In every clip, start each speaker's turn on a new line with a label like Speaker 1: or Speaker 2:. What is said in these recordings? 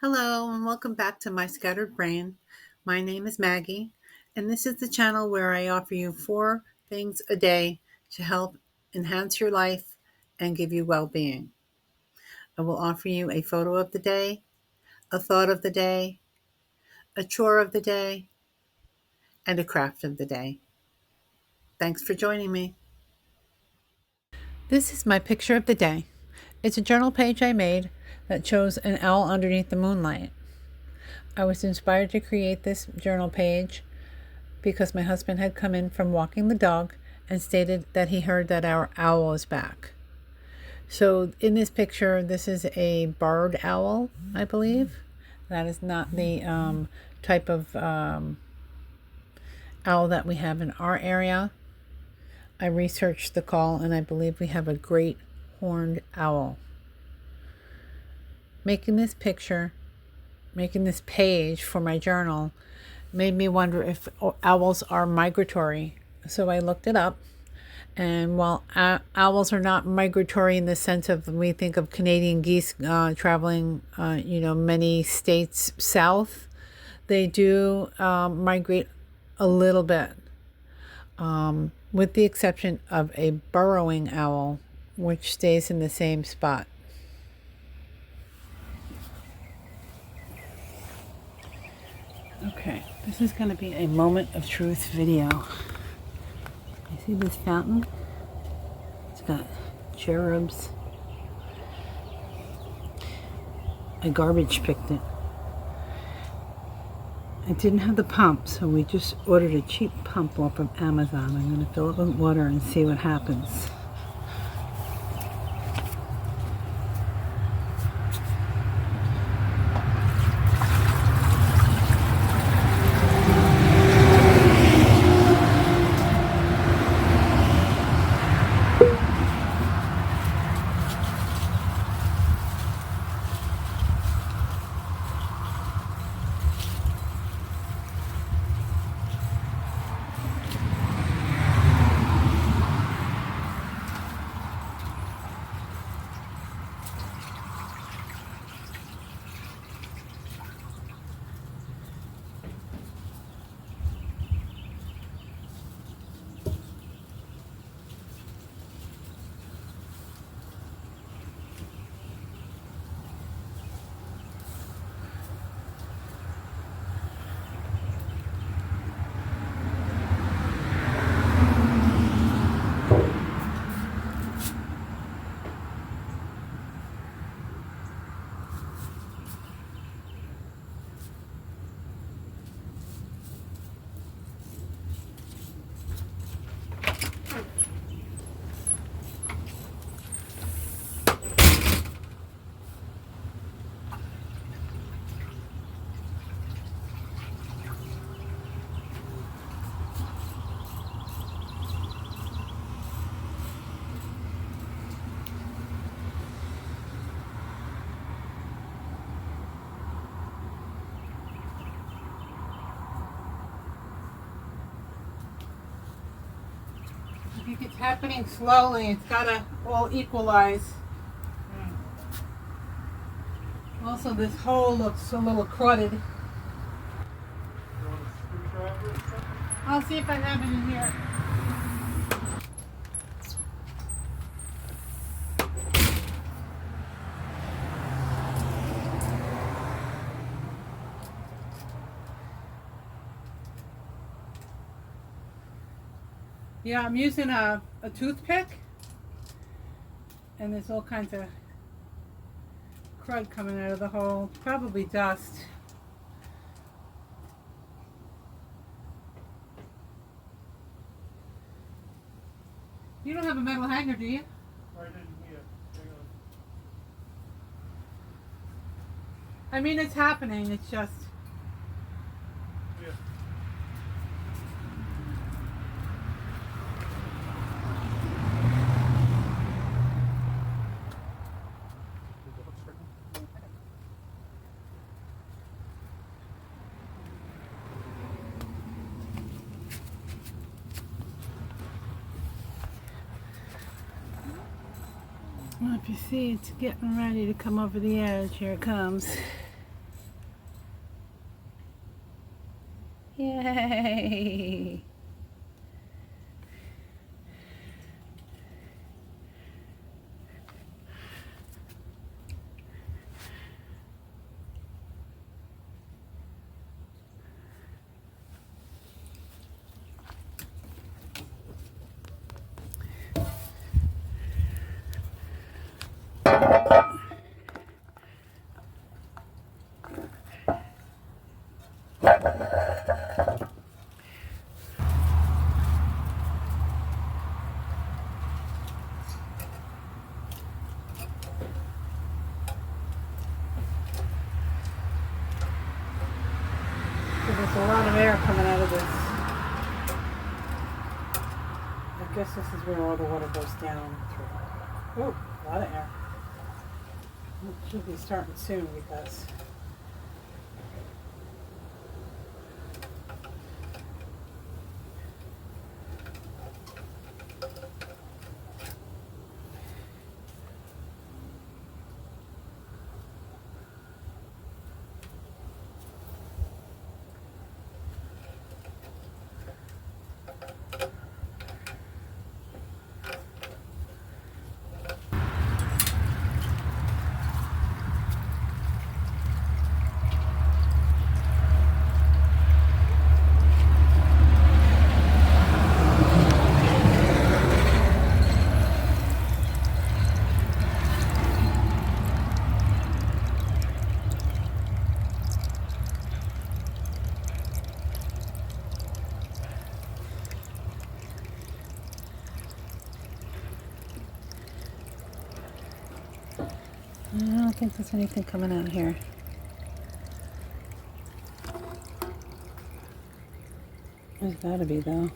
Speaker 1: Hello, and welcome back to My Scattered Brain. My name is Maggie, and this is the channel where I offer you 4 things a day to help enhance your life and give you well being. I will offer you a photo of the day, a thought of the day, a chore of the day, and a craft of the day. Thanks for joining me. This is my picture of the day. It's a journal page I made that shows an owl underneath the moonlight. I was inspired to create this journal page because my husband had come in from walking the dog and stated that he heard that our owl is back. So in this picture, this is a barred owl, I believe. That is not the type of owl that we have in our area. I researched the call and I believe we have a great horned owl. Making this page for my journal made me wonder if owls are migratory. So I looked it up. And while owls are not migratory in the sense of when we think of Canadian geese traveling, many states south, they do migrate a little bit, with the exception of a burrowing owl, which stays in the same spot. Okay, this is going to be a moment of truth video. You see this fountain? It's got cherubs. I garbage picked it. I didn't have the pump, so we just ordered a cheap pump off of Amazon. I'm going to fill it with water and see what happens. I think it's happening slowly. It's got to all equalize. Also, this hole looks a little crowded. I'll see if I have it in here. Yeah, I'm using a toothpick, and there's all kinds of crud coming out of the hole. Probably dust. You don't have a metal hanger, do you?
Speaker 2: I didn't hear. Hang on.
Speaker 1: I mean, it's happening. It's just...
Speaker 2: Yeah.
Speaker 1: Well, if you see, it's getting ready to come over the edge. Here it comes. Yay! There's a lot of air coming out of this. I guess this is where all the water goes down through. Oh, a lot of air. It should be starting soon because I don't think there's anything coming out here. There's gotta be though.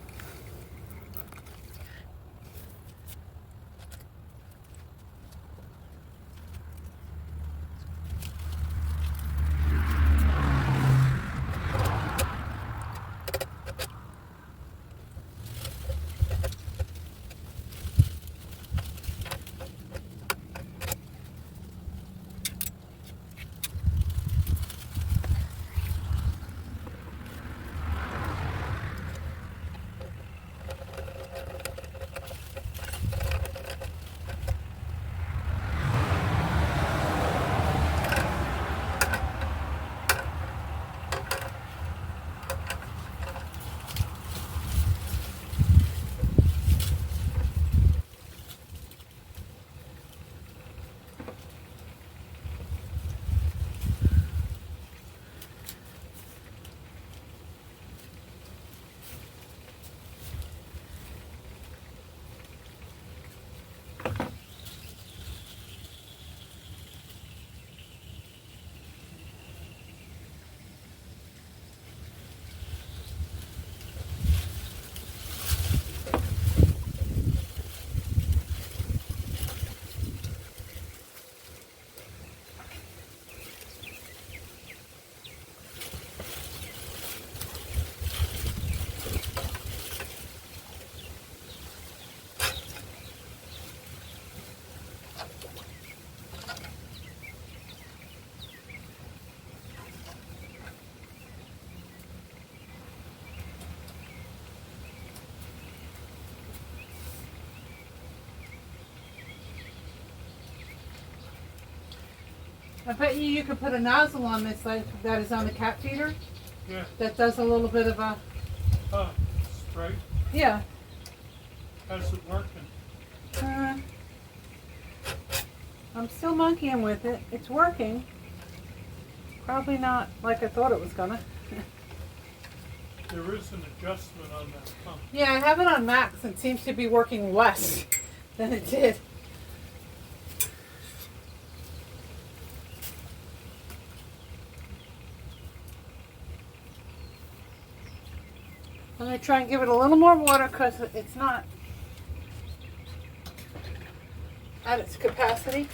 Speaker 1: I bet you could put a nozzle on this like that is on the cat feeder.
Speaker 2: Yeah.
Speaker 1: That does a little bit of a
Speaker 2: Spray.
Speaker 1: yeah.
Speaker 2: How's it working?
Speaker 1: I'm still monkeying with it. It's working. Probably not like I thought it was gonna.
Speaker 2: There is an adjustment on that pump.
Speaker 1: Yeah, I have it on max. It seems to be working less than it did. I'm going to try and give it a little more water because it's not at its capacity.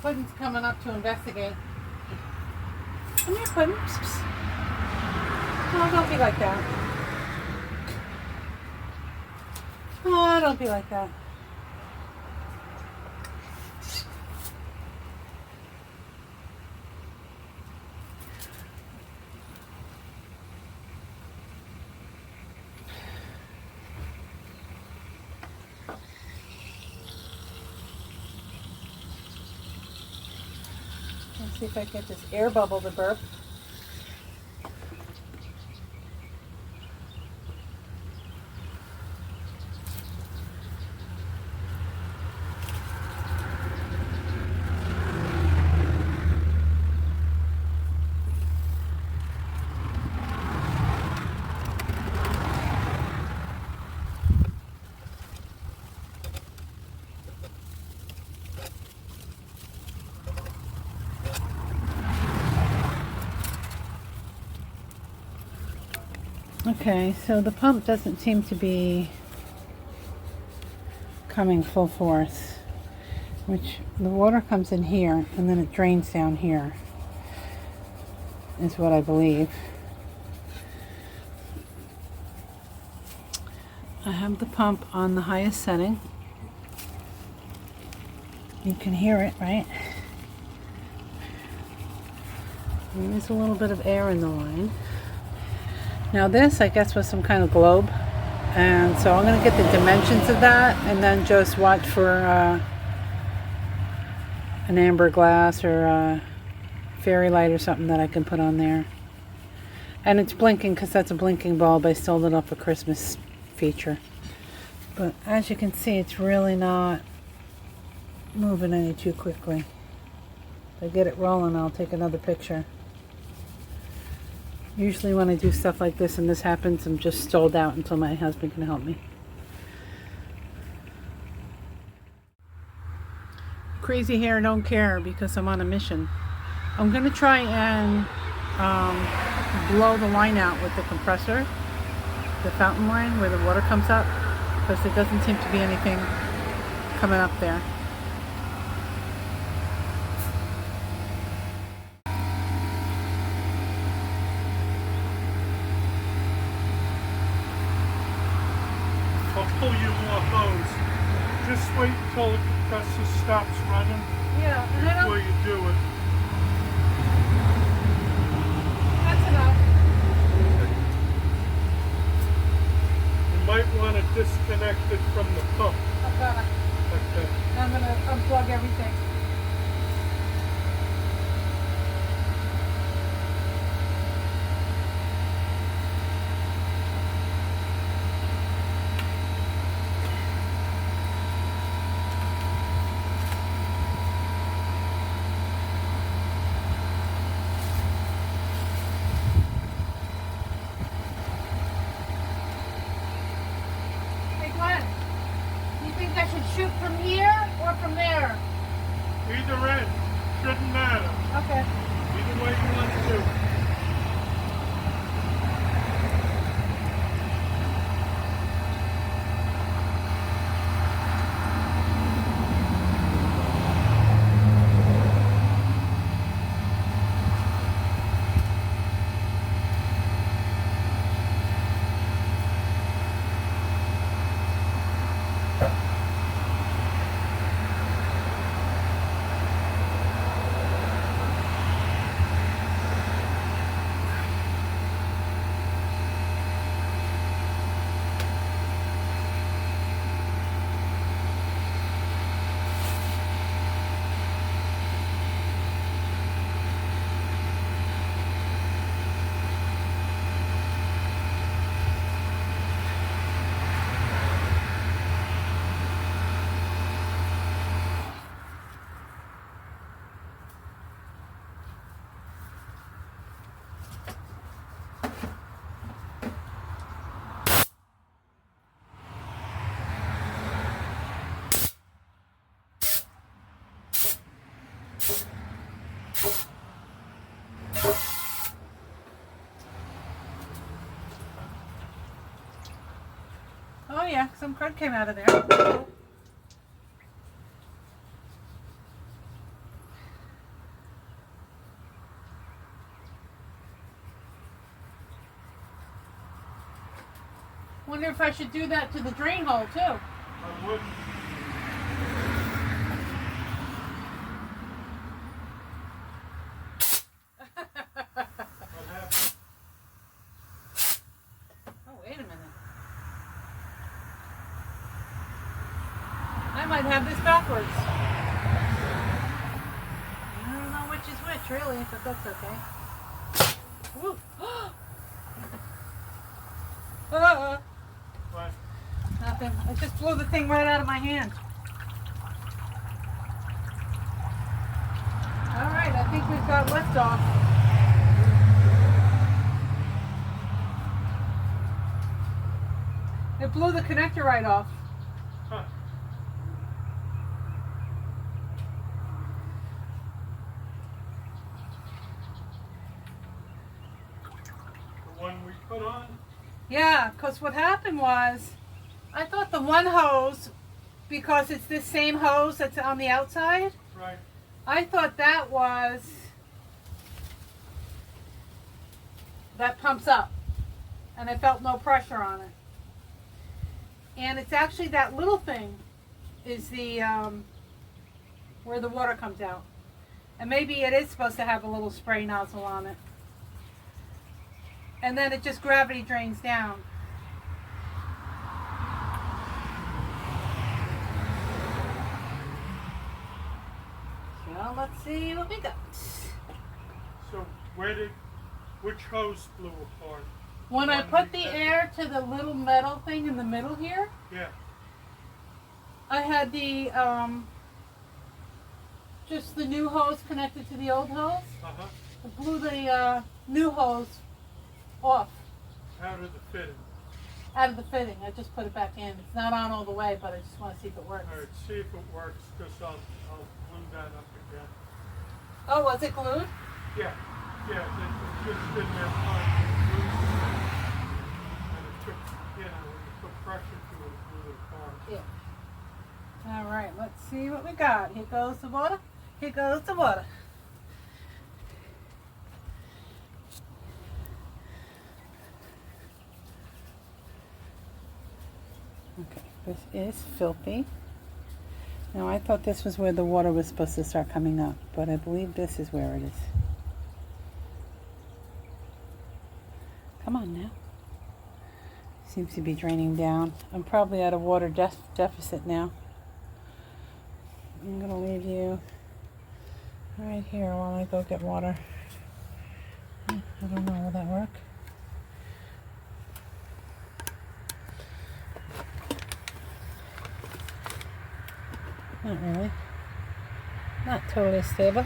Speaker 1: Puddin's coming up to investigate. Come here, Puddin. Psst, psst. Oh, don't be like that. Oh, don't be like that. Let's see if I can get this air bubble to burp. Okay, so the pump doesn't seem to be coming full force, which the water comes in here and then it drains down here, is what I believe. I have the pump on the highest setting. You can hear it, right? There is a little bit of air in the line. Now this, I guess, was some kind of globe, and so I'm going to get the dimensions of that and then just watch for an amber glass or a fairy light or something that I can put on there. And it's blinking because that's a blinking bulb. I sold it up a Christmas feature. But as you can see, it's really not moving any too quickly. If I get it rolling, I'll take another picture. Usually when I do stuff like this and this happens, I'm just stalled out until my husband can help me. Crazy hair don't care because I'm on a mission. I'm going to try and blow the line out with the compressor, the fountain line where the water comes up, because there doesn't seem to be anything coming up there.
Speaker 2: I'll pull you more hose. Just wait until the compressor stops running
Speaker 1: Yeah, and I
Speaker 2: before
Speaker 1: don't...
Speaker 2: you do it.
Speaker 1: That's enough.
Speaker 2: You might want to disconnect it from the pump.
Speaker 1: I've got it.
Speaker 2: Okay.
Speaker 1: I'm going to unplug everything. You think I should shoot from here or from there?
Speaker 2: Either end. Shouldn't matter.
Speaker 1: Okay.
Speaker 2: Either way you want to do it.
Speaker 1: Oh yeah, some crud came out of there. Wonder if I should do that to the drain hole too.
Speaker 2: I wouldn't. What happened?
Speaker 1: Oh, wait a minute. I might have this backwards. I don't know which is which, really, but that's okay. Woo. Ah,
Speaker 2: What?
Speaker 1: nothing. I just blew the thing right out of my hand. All right, I think we've got liftoff. It blew the connector right off.
Speaker 2: Huh. The one we put on?
Speaker 1: Yeah, because what happened was, I thought the one hose, because it's this same hose that's on the outside,
Speaker 2: Right.
Speaker 1: I thought that pumps up, and I felt no pressure on it. And it's actually that little thing is the where the water comes out. And maybe it is supposed to have a little spray nozzle on it. And then it just gravity drains down. So let's see what we got.
Speaker 2: So which hose blew apart?
Speaker 1: When I
Speaker 2: One
Speaker 1: put
Speaker 2: we
Speaker 1: the
Speaker 2: had-
Speaker 1: air to the little metal thing in the middle here,
Speaker 2: Yeah.
Speaker 1: I had the just the new hose connected to the old hose.
Speaker 2: Uh-huh.
Speaker 1: I blew the new hose off
Speaker 2: Out of the fitting.
Speaker 1: out of the fitting. I just put it back in. It's not on all the way, but I just want to see if it works.
Speaker 2: All right, see if it works, because I'll glue that up again.
Speaker 1: Oh, was it glued?
Speaker 2: Yeah, it just didn't have time to loose. And it took, when you put pressure to it, it blew it apart.
Speaker 1: Yeah. All right, let's see what we got. Here goes the water. Here goes the water. Okay, this is filthy. Now, I thought this was where the water was supposed to start coming up, but I believe this is where it is. Come on now. Seems to be draining down. I'm probably at a water deficit now. I'm going to leave you right here while I go get water. I don't know, will that work? Not really. Not totally stable.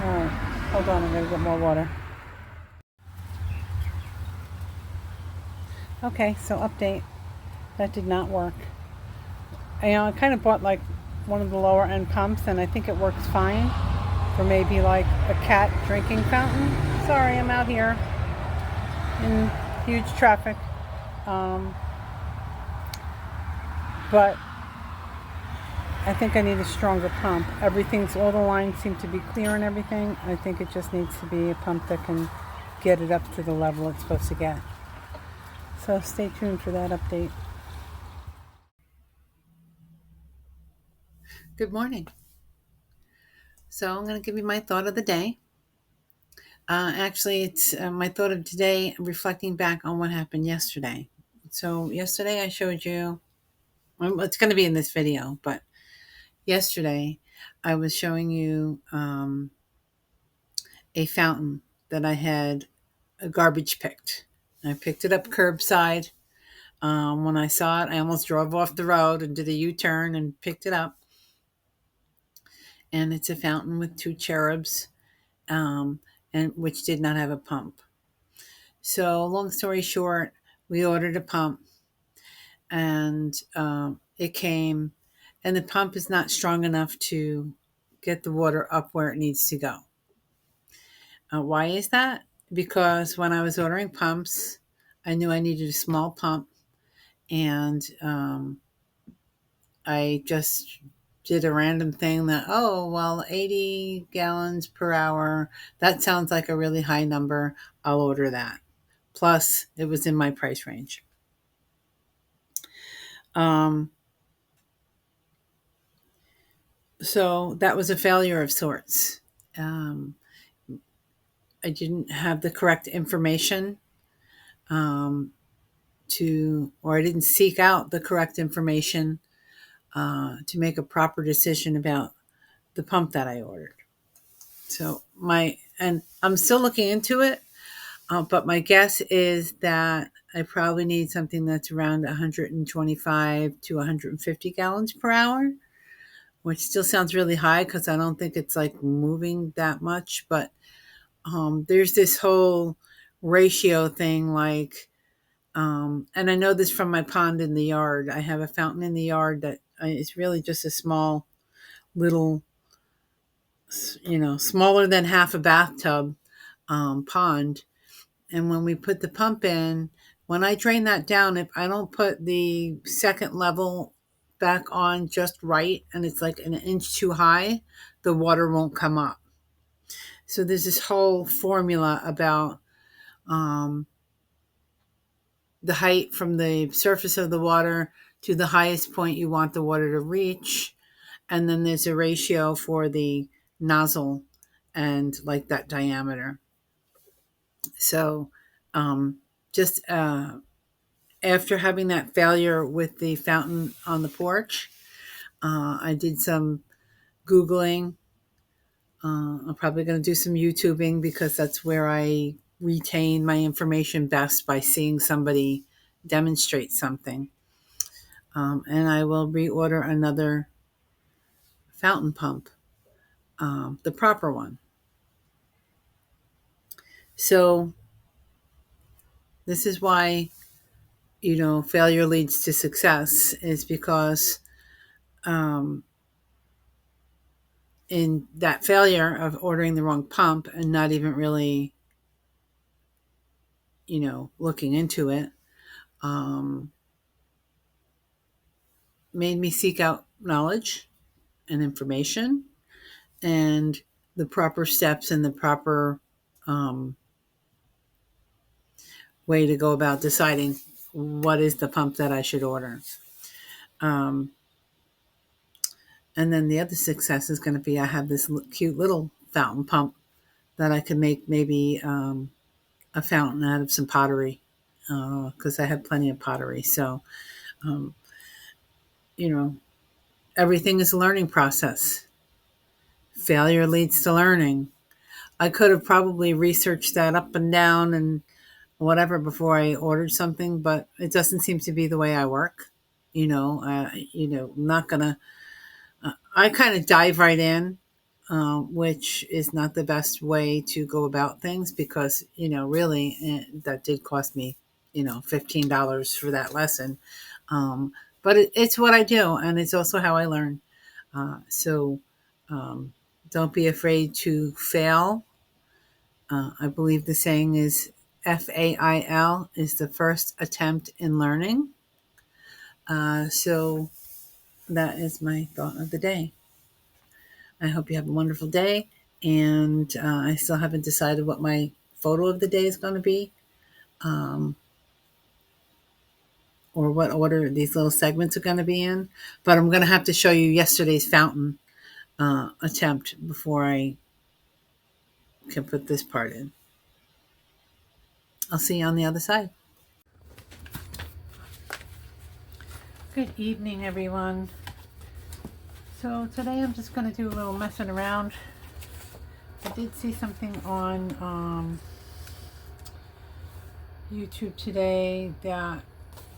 Speaker 1: Alright, hold on, I'm going to get more water. Okay, so update. That did not work. I kind of bought like one of the lower end pumps, and I think it works fine for maybe like a cat drinking fountain. Sorry, I'm out here in huge traffic. But I think I need a stronger pump. All the lines seem to be clear and everything. I think it just needs to be a pump that can get it up to the level it's supposed to get. So stay tuned for that update. Good morning. So I'm going to give you my thought of the day. Actually, it's my thought of today reflecting back on what happened yesterday. So yesterday I showed you, well, it's going to be in this video, but yesterday I was showing you a fountain that I had a garbage picked. I picked it up curbside. When I saw it, I almost drove off the road and did a U-turn and picked it up. And it's a fountain with two cherubs, and which did not have a pump. So long story short, we ordered a pump, and it came, and the pump is not strong enough to get the water up where it needs to go. Why is that? Because when I was ordering pumps, I knew I needed a small pump, And I just did a random thing that, oh, well, 80 gallons per hour, that sounds like a really high number. I'll order that. Plus, it was in my price range. Um, so that was a failure of sorts. Um, I didn't have the correct information um, or I didn't seek out the correct information to make a proper decision about the pump that I ordered. So and I'm still looking into it, but my guess is that I probably need something that's around 125 to 150 gallons per hour, which still sounds really high because I don't think it's like moving that much. But there's this whole ratio thing, like, and I know this from my pond in the yard. I have a fountain in the yard that is really just a small little, smaller than half a bathtub pond. And when we put the pump in, when I drain that down, if I don't put the second level back on just right and it's like an inch too high, the water won't come up. So there's this whole formula about um, the height from the surface of the water to the highest point you want the water to reach. And then there's a ratio for the nozzle and like that diameter. So just after having that failure with the fountain on the porch, I did some Googling. I'm probably going to do some YouTubing because that's where I retain my information best, by seeing somebody demonstrate something. And I will reorder another fountain pump, the proper one. So this is why, failure leads to success, is because in that failure of ordering the wrong pump and not even really, looking into it, um, made me seek out knowledge and information and the proper steps and the proper way to go about deciding what is the pump that I should order. Um, and then the other success is going to be, I have this cute little fountain pump that I could make maybe a fountain out of some pottery, because I have plenty of pottery. So, um, everything is a learning process. Failure leads to learning. I could have probably researched that up and down and whatever before I ordered something, but it doesn't seem to be the way I work. I'm not gonna. I kind of dive right in, which is not the best way to go about things, because really, that did cost me, $15 for that lesson. But it's what I do, and it's also how I learn. So don't be afraid to fail. I believe the saying is FAIL is the first attempt in learning. So that is my thought of the day. I hope you have a wonderful day. And I still haven't decided what my photo of the day is going to be, um, or what order these little segments are going to be in. But I'm going to have to show you yesterday's fountain attempt before I can put this part in. I'll see you on the other side. Good evening, everyone. So today I'm just going to do a little messing around. I did see something on YouTube today that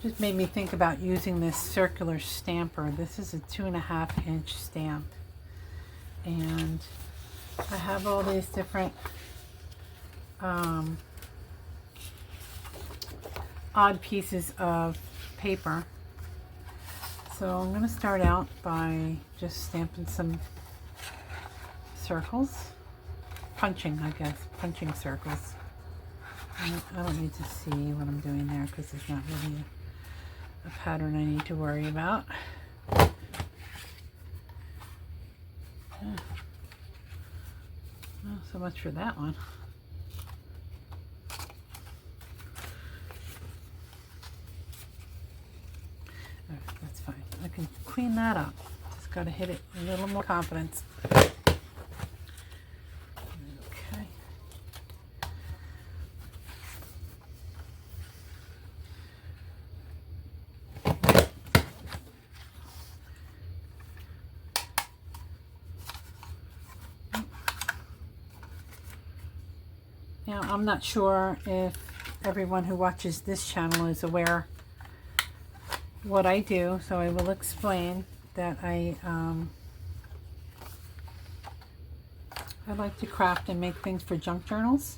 Speaker 1: just made me think about using this circular stamper. This is a 2.5-inch stamp. And I have all these different odd pieces of paper. So I'm going to start out by just stamping some circles. Punching circles. I don't need to see what I'm doing there because it's not really a pattern I need to worry about. Well, so much for that one. Alright, that's fine. I can clean that up. Just got to hit it a little more confidence. Okay. Now, I'm not sure if everyone who watches this channel is aware what I do, so I will explain that I like to craft and make things for junk journals.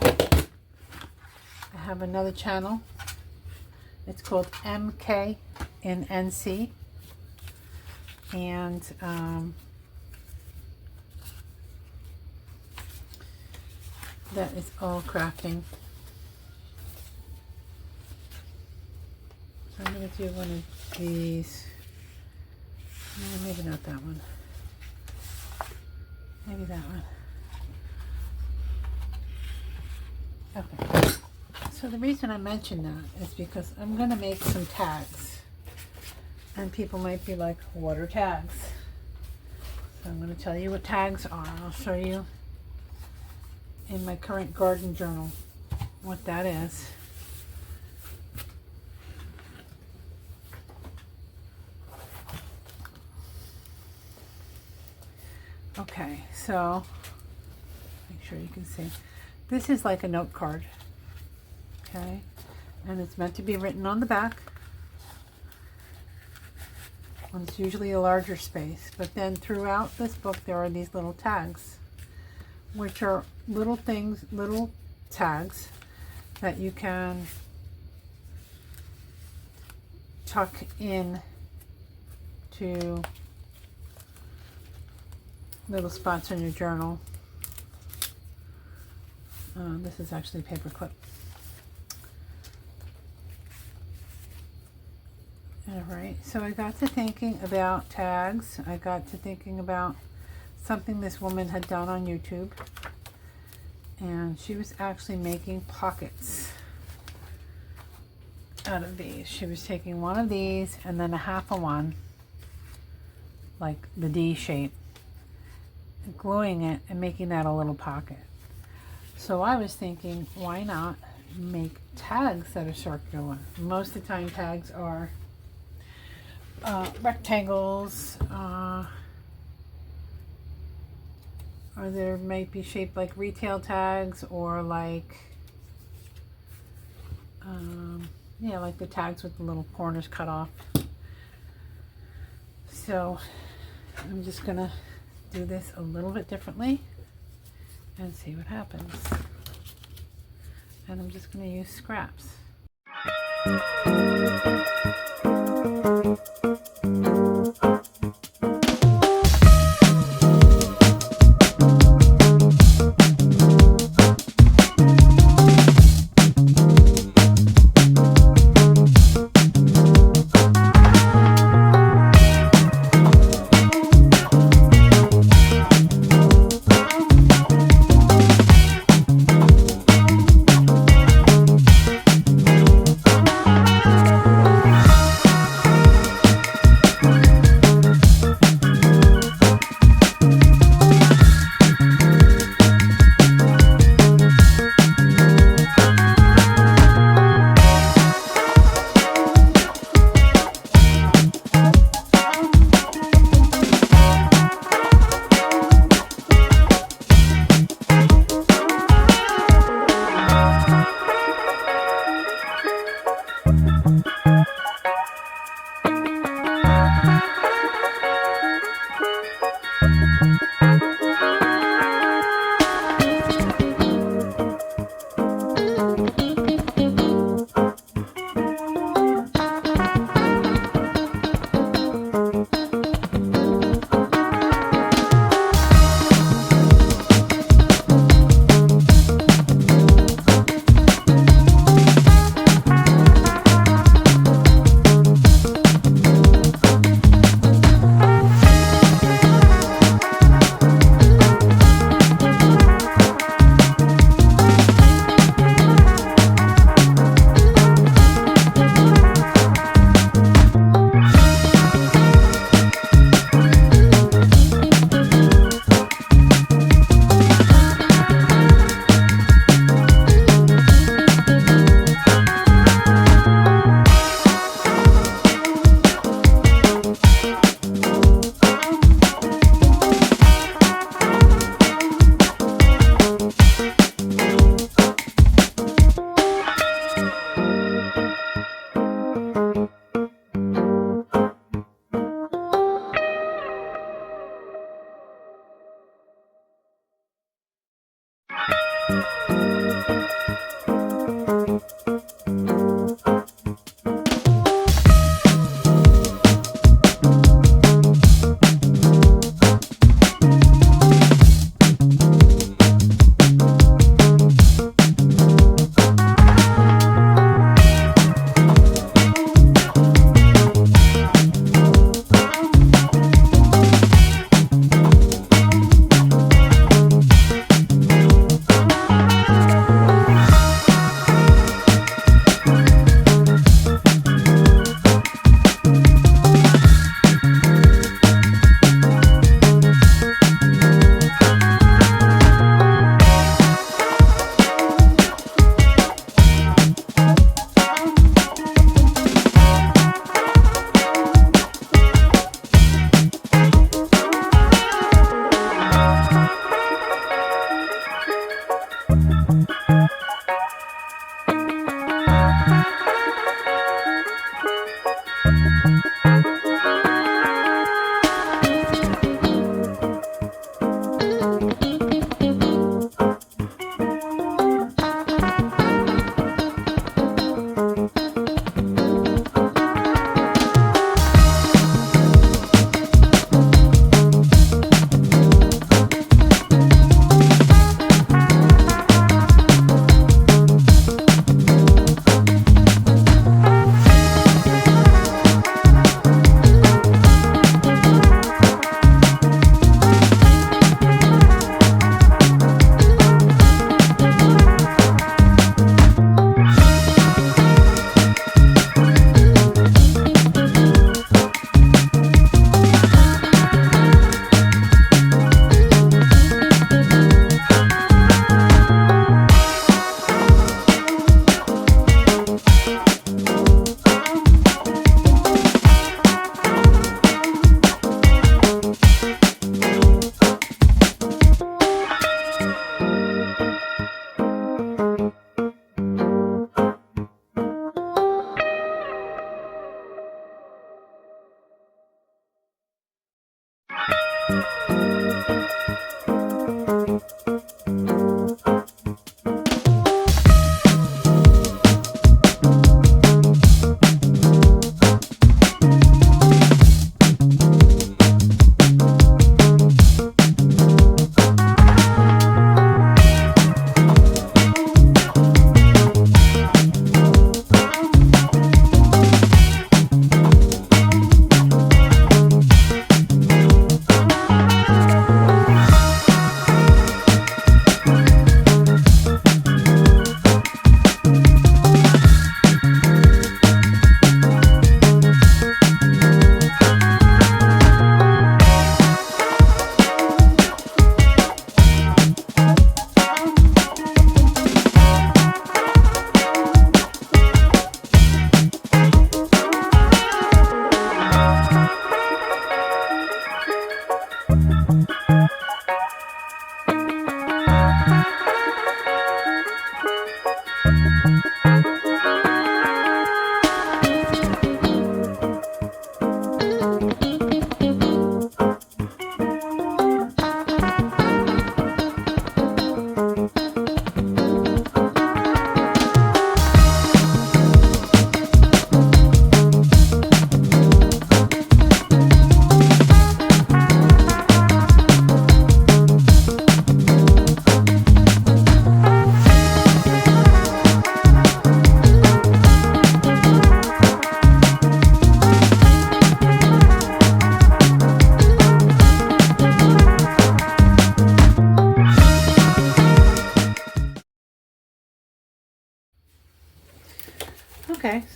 Speaker 1: I have another channel. It's called MK in NC, and that is all crafting. So I'm going to do one of these. Maybe not that one. Maybe that one. Okay. So the reason I mention that is because I'm going to make some tags. And people might be like, what are tags? So I'm going to tell you what tags are. I'll show you in my current garden journal what that is. Okay, so make sure you can see. This is like a note card, okay? And it's meant to be written on the back. And it's usually a larger space, but then throughout this book there are these little tags, which are little things, little tags that you can tuck in to little spots in your journal. This is actually paper clip. Alright, so I got to thinking about tags. I got to thinking about something this woman had done on YouTube. And she was actually making pockets out of these. She was taking one of these and then a half of one, like the D shape, gluing it and making that a little pocket. So I was thinking, why not make tags that are circular? Most of the time tags are rectangles, or there might be shaped like retail tags, or like yeah, like the tags with the little corners cut off. So I'm just gonna do this a little bit differently and see what happens. And I'm just gonna use scraps.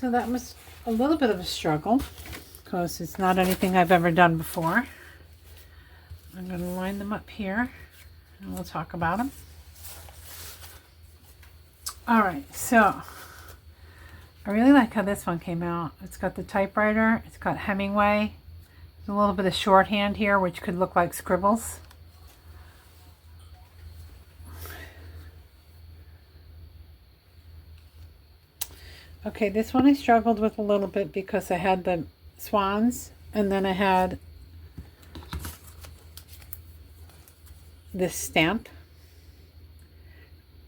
Speaker 1: So that was a little bit of a struggle because it's not anything I've ever done before. I'm going to line them up here and we'll talk about them. All right, so I really like how this one came out. It's got the typewriter, it's got Hemingway, there's a little bit of shorthand here which could look like scribbles. Okay, this one I struggled with a little bit because I had the swans and then I had this stamp.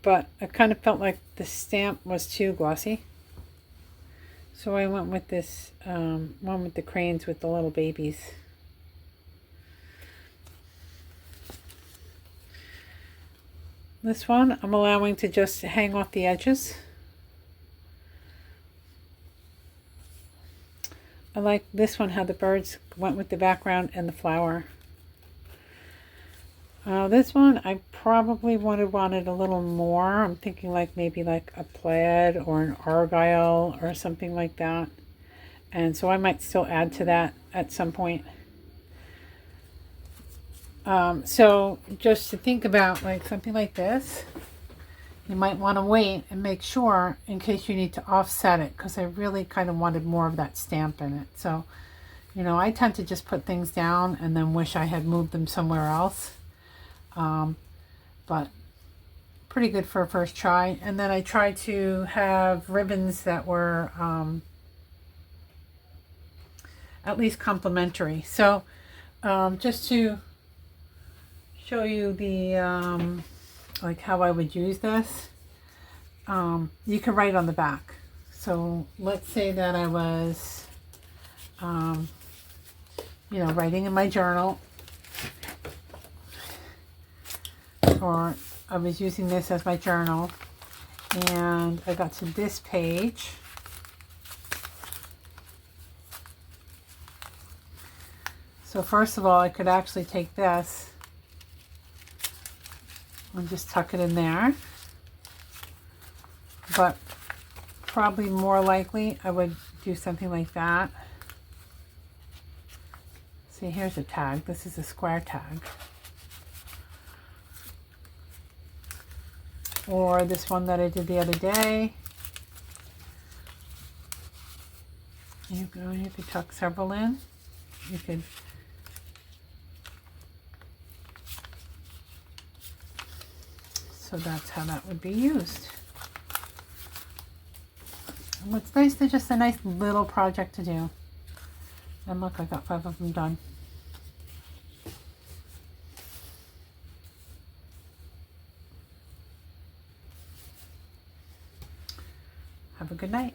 Speaker 1: But I kind of felt like the stamp was too glossy. So I went with this one with the cranes with the little babies. This one I'm allowing to just hang off the edges. I like this one how the birds went with the background and the flower. This one I probably would have wanted a little more. I'm thinking like maybe like a plaid or an argyle or something like that. And so I might still add to that at some point. So just to think about like something like this, you might want to wait and make sure in case you need to offset it because I really kind of wanted more of that stamp in it. So, you know, I tend to just put things down and then wish I had moved them somewhere else. But pretty good for a first try. And then I tried to have ribbons that were at least complementary. So just to show you the like how I would use this, you can write on the back. So let's say that I was you know, writing in my journal, or I was using this as my journal and I got to this page. So first of all, I could actually take this and just tuck it in there. But probably more likely I would do something like that. See, here's a tag. This is a square tag. Or this one that I did the other day. You could tuck several in. You could so that's how that would be used. And what's nice, they're just a nice little project to do. And look, I got 5 of them done. Have a good night.